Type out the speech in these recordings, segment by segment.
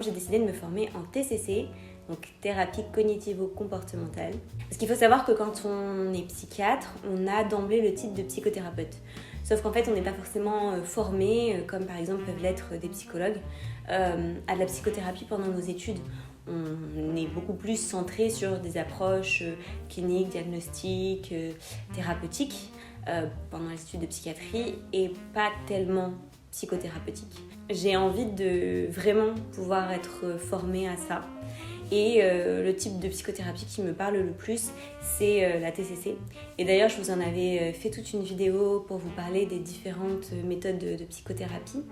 J'ai décidé de me former en TCC, donc thérapie cognitivo-comportementale. Parce qu'il faut savoir que quand on est psychiatre, on a d'emblée le titre de psychothérapeute. Sauf qu'en fait, on n'est pas forcément formé, comme par exemple peuvent l'être des psychologues, à de la psychothérapie pendant nos études. On est beaucoup plus centré sur des approches cliniques, diagnostiques, thérapeutiques pendant les études de psychiatrie et pas tellement psychothérapeutique. J'ai envie de vraiment pouvoir être formée à ça. Et le type de psychothérapie qui me parle le plus, c'est la TCC. Et d'ailleurs, je vous en avais fait toute une vidéo pour vous parler des différentes méthodes de psychothérapie,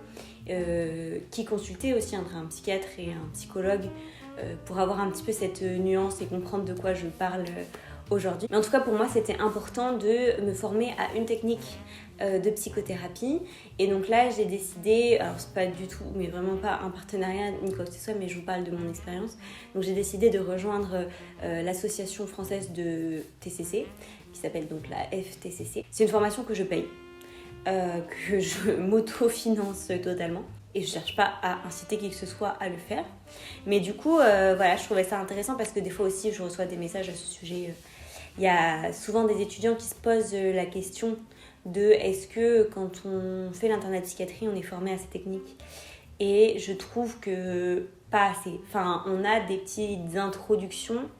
qui consultait aussi entre un psychiatre et un psychologue pour avoir un petit peu cette nuance et comprendre de quoi je parle aujourd'hui. Mais en tout cas, pour moi, c'était important de me former à une technique de psychothérapie. Et donc là, j'ai décidé, alors c'est pas du tout, mais vraiment pas un partenariat ni quoi que ce soit, mais je vous parle de mon expérience. Donc j'ai décidé de rejoindre l'association française de TCC, qui s'appelle donc la FTCC. C'est une formation que je paye, que je m'auto-finance totalement. Et je cherche pas à inciter qui que ce soit à le faire. Mais du coup, voilà, je trouvais ça intéressant parce que des fois aussi, je reçois des messages à ce sujet. Il y a souvent des étudiants qui se posent la question de est-ce que quand on fait l'internat de psychiatrie, on est formé à ces techniques ? Et je trouve que pas assez. Enfin, on a des petites introductions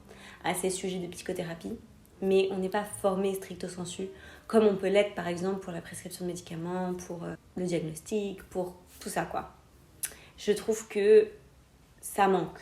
à ces sujets de psychothérapie, mais on n'est pas formé stricto sensu, comme on peut l'être par exemple pour la prescription de médicaments, pour le diagnostic, pour tout ça quoi. Je trouve que ça manque.